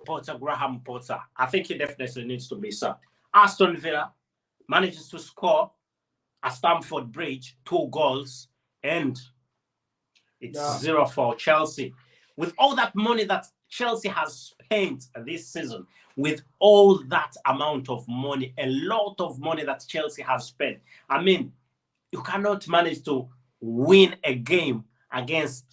Potter, Graham Potter. I think he definitely needs to be sacked. Aston Villa manages to score at Stamford Bridge 2 goals, and it's 0 for Chelsea. With all that money that Chelsea has spent this season, with all that amount of money, a lot of money that Chelsea has spent, I mean, you cannot manage to win a game against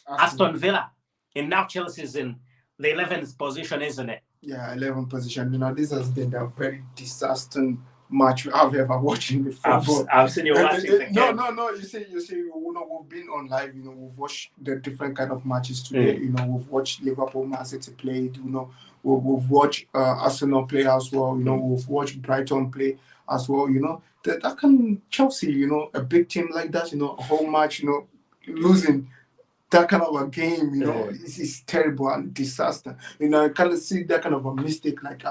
Aston Villa. And now Chelsea is in the 11th position, isn't it? Yeah, 11th position. This has been a very disastrous match I've ever watched in the football. I've seen you watching the game. No. You see, we've been on live. We've watched the different kind of matches today. We've watched Liverpool, Man City play. We've watched Arsenal play as well. We've watched Brighton play as well. That can Chelsea. A big team like that. A whole match. Losing that kind of a game. It's terrible and disaster. I kind of see that kind of a mistake like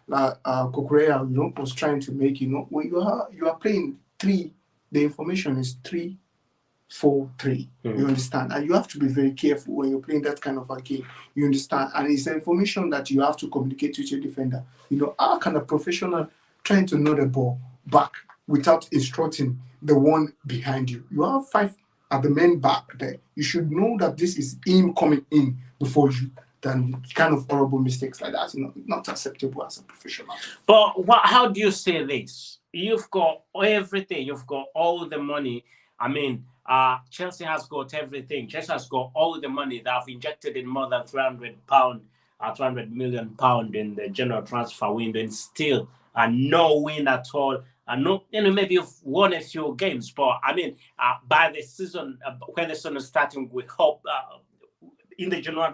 Kukurea, was trying to make. When you are playing 3, the information is 3-4-3. You understand, and you have to be very careful when you're playing that kind of a game. You understand, and it's information that you have to communicate with your defender. How can a professional trying to know the ball back without instructing the one behind you? You have 5 at the main back there. You should know that this is him coming in before you. Then kind of horrible mistakes like that, not acceptable as a professional. But how do you say this? You've got everything. You've got all the money. I mean, Chelsea has got everything. Chelsea has got all the money. They have injected in more than £300 million in the general transfer window, and still no win at all. No, maybe you've won a few games, but I mean, by the season, when the season is starting, we hope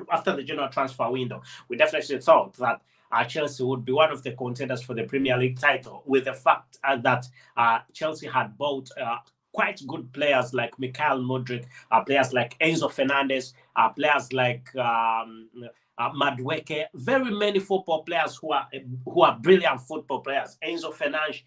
after the general transfer window, we definitely thought that Chelsea would be one of the contenders for the Premier League title, with the fact that Chelsea had bought quite good players like Mikhail Mudryk, players like Enzo Fernandez, players like Madueke, very many football players who are brilliant football players. Enzo Fernandez,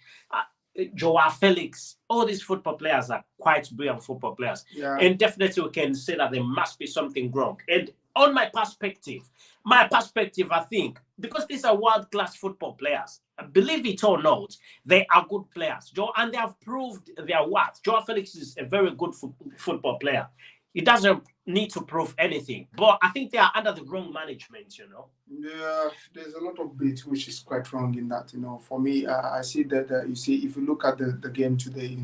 Joao Felix, all these football players are quite brilliant football players. Yeah. And definitely we can say that there must be something wrong. And on my perspective, I think, because these are world-class football players, believe it or not, they are good players. And they have proved their worth. Joao Felix is a very good football player. He doesn't need to prove anything. But I think they are under the wrong management, Yeah, there's a lot of bits which is quite wrong in that, For me, I see that, if you look at the game today,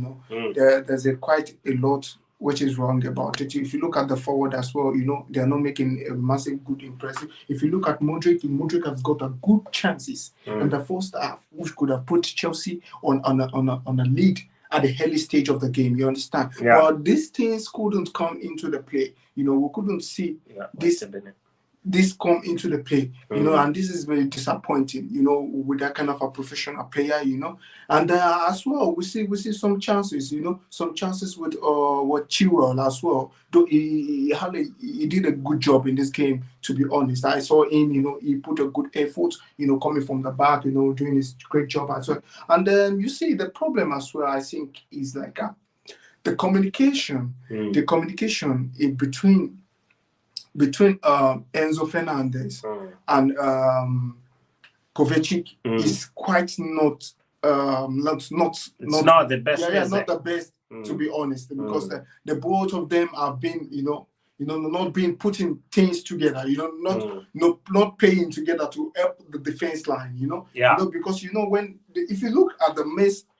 there's quite a lot which is wrong about it. If you look at the forward as well, they're not making a massive, good impressive. If you look at Mudryk has got a good chances in the first half, which could have put Chelsea on a lead at the early stage of the game, you understand? Yeah. But these things couldn't come into the play. We couldn't see this come into the play, and this is very disappointing, with that kind of a professional player, and as well, we see some chances, some chances with Chilwell as well. Though he did a good job in this game, to be honest. I saw him, he put a good effort, coming from the back, doing his great job as well. And you see the problem as well, I think, is like the communication, in between Enzo Fernandez and Kovacic is quite not the best. Yeah, not the best, to be honest, because the both of them have been, not being putting things together, not playing together to help the defense line, because if you look at the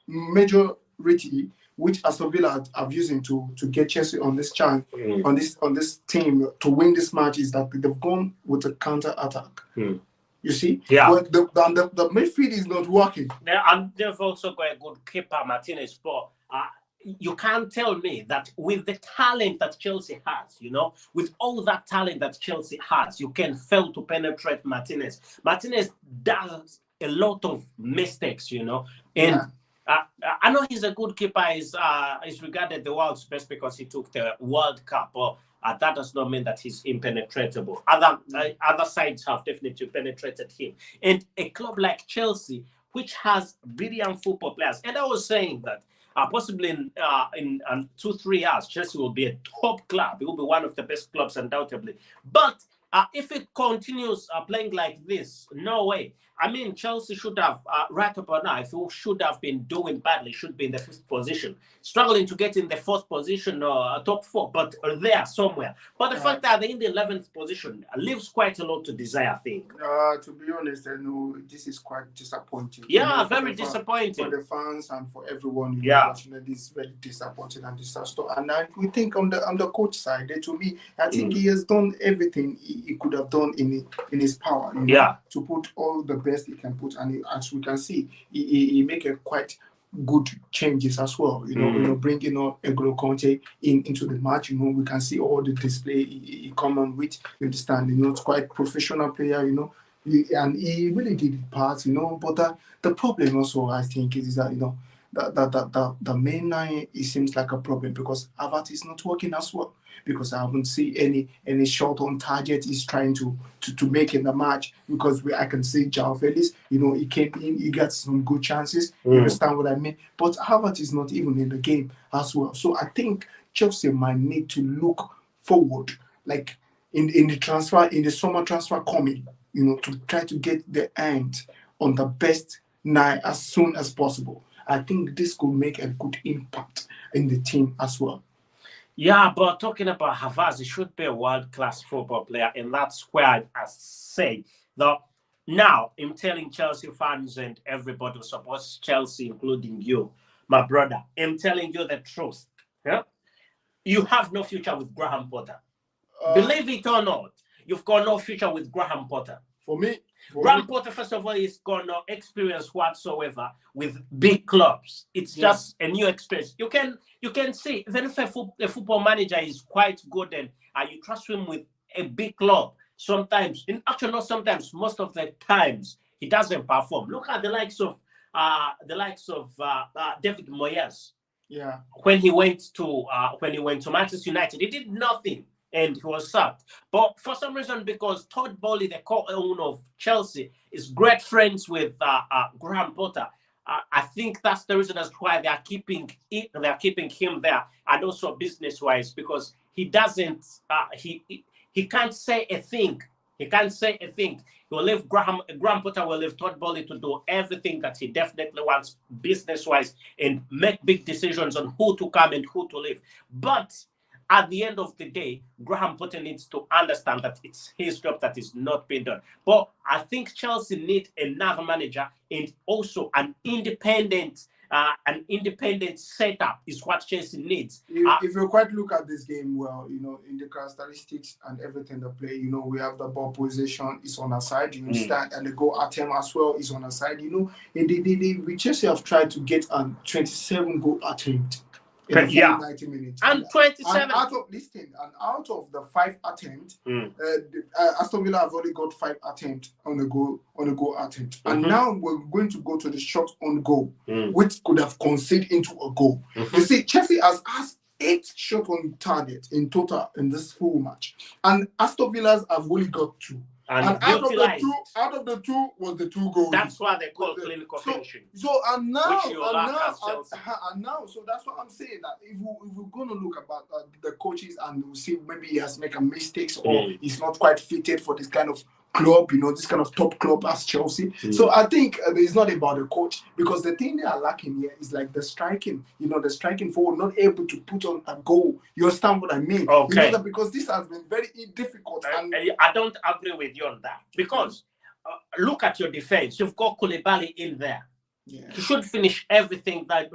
majority which Aston Villa are using to get Chelsea on this chance, on this team to win this match, is that they've gone with a counter attack. You see, but the midfield is not working. And they've also got a good keeper, Martinez. But you can't tell me that with the talent that Chelsea has, with all that talent that Chelsea has, you can fail to penetrate Martinez. Martinez does a lot of mistakes, and. I know he's a good keeper. He's regarded the world's best because he took the World Cup, but that does not mean that he's impenetrable. Other sides have definitely penetrated him. And a club like Chelsea, which has brilliant football players, and I was saying that possibly in 2-3 years, Chelsea will be a top club. It will be one of the best clubs, undoubtedly. But If it continues playing like this, no way. I mean, Chelsea should have, right up or now, if you should have been doing badly, should be in the fifth position, struggling to get in the fourth position or top four, but there somewhere. But the fact that they're in the 11th position leaves quite a lot to desire, I think. To be honest, I know this is quite disappointing. Yeah, very disappointing. For the fans and for everyone, watching it, this is very disappointing and disaster. And we think on the coach side, to me, I think he has done everything he could have done in his power. To put all the best he can put, and as we can see, he make a quite good changes as well. Bringing on N'Golo Conte into the match. We can see all the display he come on with. You understand? It's quite professional player. And he really did his part. But the problem also, I think, is that the main line, it seems like a problem because Havertz is not working as well. Because I haven't seen any shot on target he's trying to make in the match. Because I can see João Felix, he came in, he got some good chances. You understand what I mean? But Havertz is not even in the game as well. So I think Chelsea might need to look forward, like in the summer transfer coming, to try to get the end on the best 9 as soon as possible. I think this could make a good impact in the team as well. Yeah, but talking about Havertz, he should be a world-class football player, and that's where I say that now I'm telling Chelsea fans and everybody who supports Chelsea, including you, my brother, I'm telling you the truth. Yeah? You have no future with Graham Potter. Believe it or not, you've got no future with Graham Potter. For me, Graham Potter, first of all, is got no experience whatsoever with big clubs. It's just a new experience. You can see, even if a football manager is quite good and you trust him with a big club, sometimes, not sometimes, most of the times, he doesn't perform. Look at the likes of David Moyes. Yeah. When he went to Manchester United, he did nothing. And he was sacked. But for some reason, because Todd Bowley, the co-owner of Chelsea, is great friends with Graham Potter, I think that's the reason as why they are keeping him there, and also business-wise, because he doesn't he can't say a thing. He can't say a thing. He will leave Graham Potter will leave Todd Bowley to do everything that he definitely wants business-wise and make big decisions on who to come and who to leave. But at the end of the day, Graham Potter needs to understand that it's his job that is not being done. But I think Chelsea need another manager, and also an independent setup is what Chelsea needs. If you quite look at this game well, in the characteristics and everything they play, we have the ball position is on our side, you understand, and the goal attempt as well is on our side. We Chelsea have tried to get a 27 goal attempt. In 90 minutes. And 27. And out of the 5 attempts, Aston Villa have only got 5 attempts on the goal attempt. And now we're going to go to the shot on goal, which could have conceded into a goal. You see, Chelsea has 8 shots on target in total in this full match. And Aston Villa have only got 2. And out of the two was the 2 goals. That's why they call clinical finishing. So now, so that's what I'm saying. That if we're gonna look about the coaches and we'll see maybe he has made mistakes or he's not quite fitted for this kind of club, this kind of top club as Chelsea. So I think it's not about the coach, because the thing they are lacking here is like the striking. The striking forward not able to put on a goal. You understand what I mean? Okay. Because this has been very difficult. And I don't agree with you on that, because look at your defense. You've got Koulibaly in there. Yeah. He should finish everything there.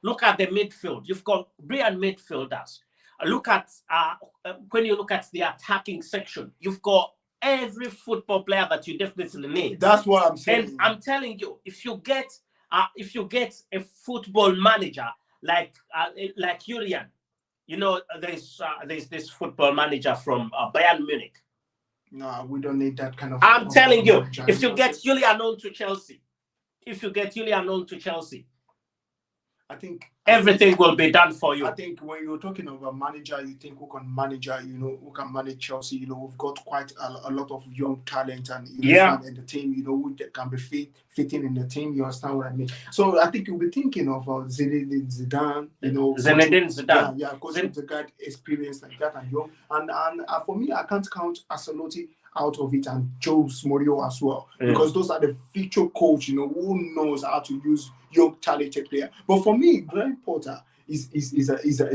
Look at the midfield. You've got brilliant midfielders. Look at when you look at the attacking section, you've got every football player that you definitely need. That's what I'm saying. And I'm telling you, if you get a football manager like Julian, there's this football manager from Bayern Munich. No, we don't need that kind of. I'm telling you, if you get Julian on to Chelsea, I think everything will be done for you. I think when you're talking about manager, you think who can manager, who can manage Chelsea. We've got quite a lot of young talent, and you understand, in the team, who can be fitting in the team. You understand what I mean? So I think you'll be thinking of Zinedine Zidane, Zinedine Zidane. Yeah, coach with the guy experience like that and young. And for me, I can't count Ancelotti out of it, and Jose Mourinho as well, because those are the future coach, who knows how to use young talented player. But for me, Graham Potter is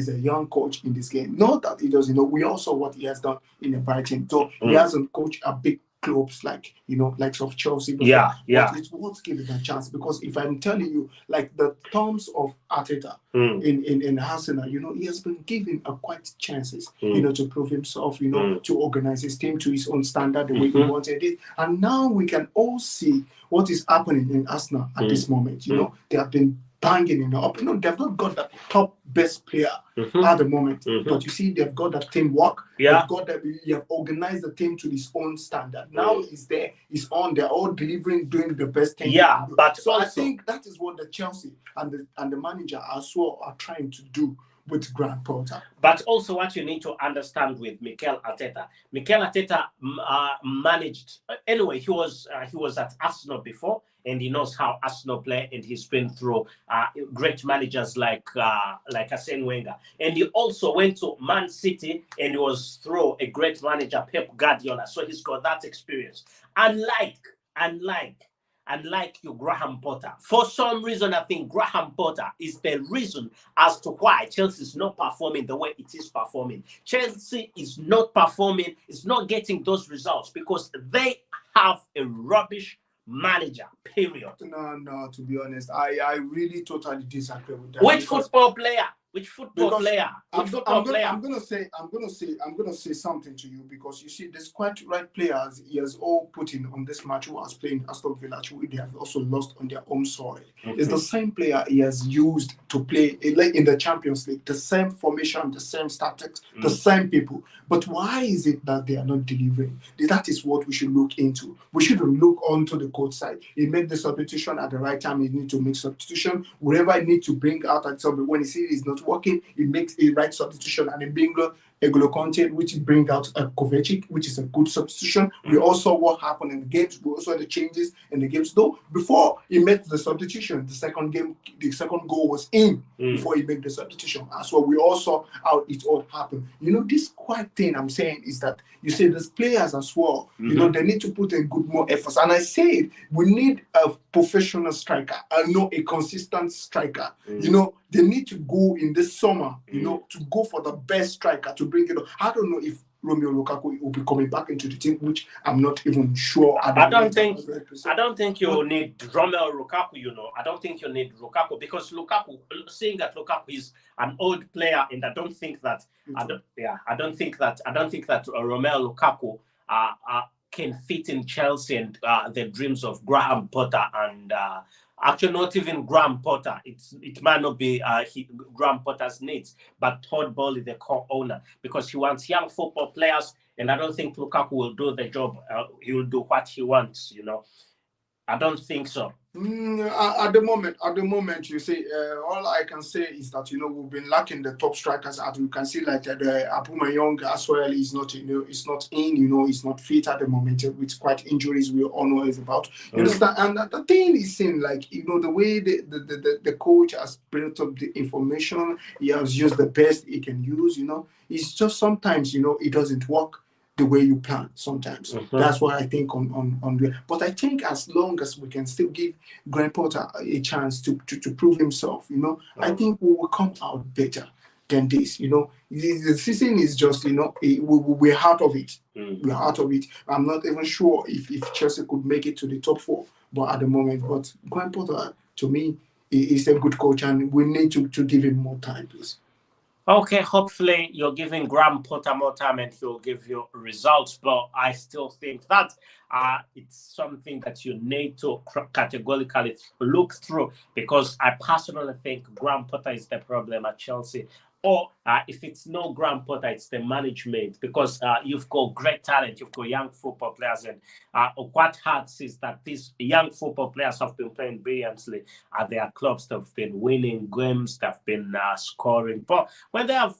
a young coach in this game. Not that he does, we also what he has done in the Brighton. So he hasn't coached a big clubs like likes of Chelsea before. But it's worth giving a chance, because if I'm telling you, like the terms of Arteta in Arsenal, he has been given a quite chances, to prove himself, to organize his team to his own standard the way he wanted it. And now we can all see what is happening in Arsenal at this moment. They have been banging in the up. They've not got the top best player at the moment, but you see, they've got that teamwork. They've got that. You have organized the team to his own standard. Now he's there. He's on. They're all delivering, doing the best thing. But so I think that is what the Chelsea and the manager as well are trying to do with Graham Potter. But also what you need to understand with Mikel Arteta managed, anyway, he was at Arsenal before, and he knows how Arsenal play, and he's been through great managers like Arsene Wenger. And he also went to Man City, and he was through a great manager, Pep Guardiola. So he's got that experience. Unlike you, Graham Potter. For some reason, I think Graham Potter is the reason as to why Chelsea is not performing the way it is performing. Chelsea is not performing, it's not getting those results because they have a rubbish manager, period. No, to be honest, I really totally disagree with that. Which football player? I'm gonna say something to you, because you see, there's quite right players he has all put in on this match who has played Aston Villa, who they have also lost on their own soil. It's the same player he has used to play like in the Champions League, the same formation, the same tactics, the same people. But why is it that they are not delivering? That is what we should look into. We shouldn't look onto the coach side. He made the substitution at the right time. He need to make substitution wherever he need to bring out at some. When he sees it's not working, he makes a right substitution, and in Bingo N'Golo Kante, which bring out a Kovacic, which is a good substitution. We also what happened in the games. We also had the changes in the games. Though before he made the substitution, the second goal was in before he made the substitution. As well, we also how it all happened. This quite thing I'm saying is that you see these players as well. They need to put in more efforts. And I said we need a professional striker. A consistent striker. They need to go in this summer. To go for the best striker to bring it up. I don't know if Romelu Lukaku will be coming back into the team, which I'm not even sure. I don't think you need Romelu Lukaku. I don't think you need Lukaku, because Lukaku, seeing that Lukaku is an old player, and I don't think that Romelu Lukaku can fit in Chelsea and the dreams of Graham Potter and. Actually, not even Graham Potter. It might not be Graham Potter's needs, but Todd Bowley, the co-owner, because he wants young football players, and I don't think Lukaku will do the job. He will do what he wants. I don't think so. At the moment, you see, all I can say is that we've been lacking the top strikers. As you can see, like the Aubameyang as well is not, it's not in, he's not fit at the moment with quite injuries we all know is about. You understand? And the thing is saying, like the way the coach has built up the information, he has used the best he can use. It's just sometimes it doesn't work the way you plan sometimes. That's what I think on but I think as long as we can still give Graham Potter a chance to prove himself, I think we will come out better than this. The season is just, we're out of it. We're out of it. I'm not even sure if Chelsea could make it to the top 4, but at the moment, but Graham Potter, to me, is a good coach, and we need to give him more time, please. Okay, hopefully you're giving Graham Potter more time and he'll give you results. But I still think that it's something that you need to categorically look through, because I personally think Graham Potter is the problem at Chelsea. or if it's no Graham Potter, it's the management, because you've got great talent, you've got young football players, and what hurts is that these young football players have been playing brilliantly at their clubs. They've been winning games, they've been scoring, but when they have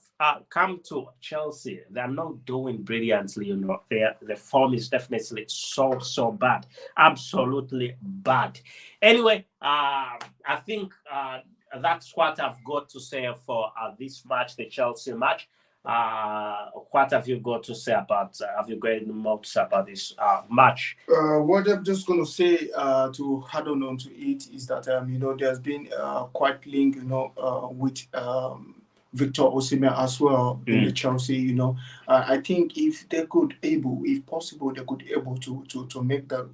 come to Chelsea, they're not doing brilliantly. You know, the form is definitely so bad, absolutely bad. Anyway, I think that's what I've got to say for this match, the Chelsea match. What have you got to say about? Have you got any more to say about this match? What I'm just going to say to add on to it is that there's been quite link with Victor Osimhen as well in the Chelsea. I think if possible, they could able to make the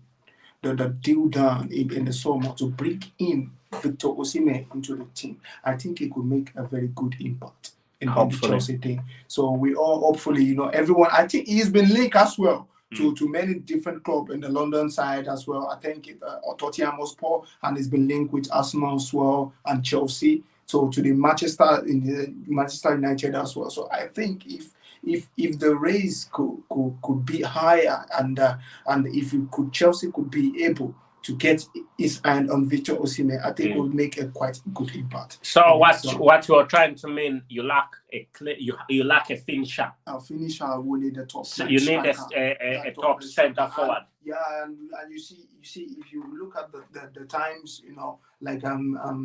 deal done in the summer to bring in Victor Osimhen into the team. I think it could make a very good impact in the Chelsea team. So we all hopefully, everyone. I think he's been linked as well to many different clubs in the London side as well. I think Tottenham Hotspur, and he's been linked with Arsenal as well and Chelsea. So to the Manchester United as well. So I think if the race could be higher and if Chelsea could be able to get his hand on Victor Osimhen, I think it would make a quite good impact. So what you're trying to mean, you lack you lack a finisher. A finisher will need a top. So you need a top centre forward. Yeah, and you see if you look at the times, like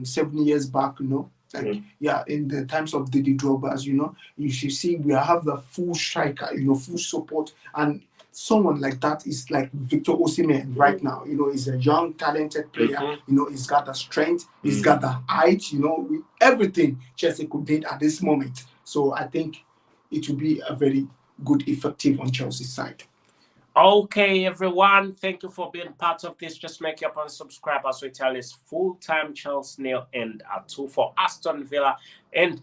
7 years back, in the times of Didi Drogba, as you should see we have the full striker, full support, and someone like that is like Victor Osimhen right now. He's a young, talented player. He's got the strength, he's got the height. Everything Chelsea could need at this moment. So I think it will be a very good, effective on Chelsea's side. Okay, everyone, thank you for being part of this. Just make your point, subscribe. As we tell is full-time Chelsea nil and 2 for Aston Villa. And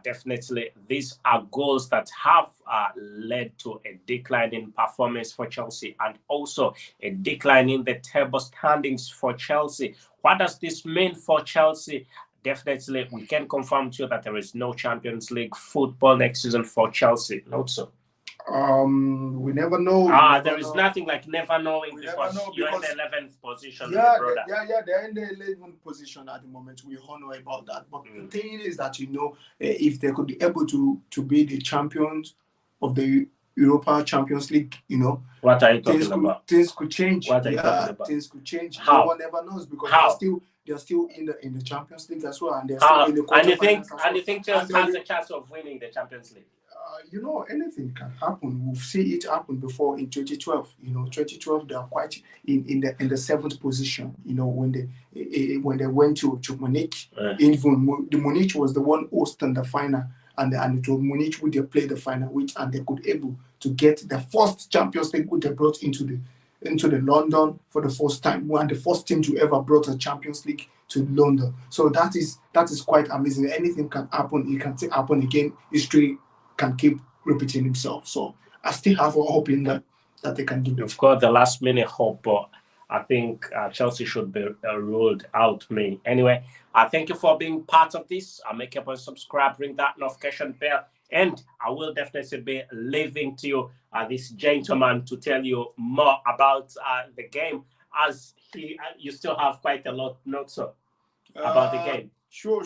definitely these are goals that have led to a decline in performance for Chelsea and also a decline in the table standings for Chelsea. What does this mean for Chelsea? Definitely, we can confirm to you that there is no Champions League football next season for Chelsea. Not so. We never know. There is nothing like never knowing because you're in the 11th position. Yeah, they're in the 11th position at the moment. We all know about that. But the thing is that if they could be able to be the champions of the Europa Champions League, what are you talking about? Things could change. What are you talking about? Things could change. How? No one ever knows because they're still in the Champions League as well, and they're still in the quarterfinals. And you think Chelsea has a chance of winning the Champions League? Anything can happen. We've seen it happen before in 2012. 2012 they are quite in the 7th position. When they went to Munich, even the Munich was the one hosting the final, and it was Munich who they played the final with, and they could able to get the first Champions League which they brought into the London for the first time, and the first team to ever brought a Champions League to London. So that is quite amazing. Anything can happen. It can happen again. History can keep repeating himself. So I still have a hope in that they can do it. Of course, the last minute hope, but I think Chelsea should be ruled out. Anyway, thank you for being part of this. Make your point, subscribe, ring that notification bell, and I will definitely be leaving to you this gentleman to tell you more about the game, as you still have quite a lot notes about the game. Sure.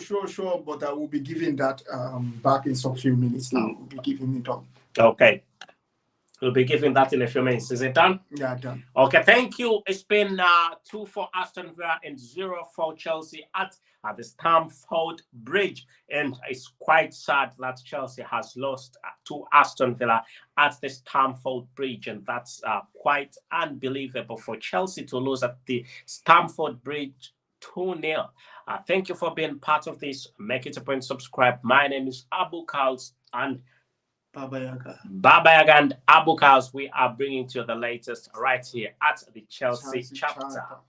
But I will be giving that back in some few minutes now. We'll be giving it on. Okay. We'll be giving that in a few minutes. Is it done? Yeah, done. Okay, thank you. It's been 2 for Aston Villa and 0 for Chelsea at the Stamford Bridge. And it's quite sad that Chelsea has lost to Aston Villa at the Stamford Bridge. And that's quite unbelievable for Chelsea to lose at the Stamford Bridge 2-0. Thank you for being part of this. Make it a point, subscribe. My name is Abu KALS and Baba Yaga and Abu KALS. We are bringing to you the latest right here at the Chelsea chapter.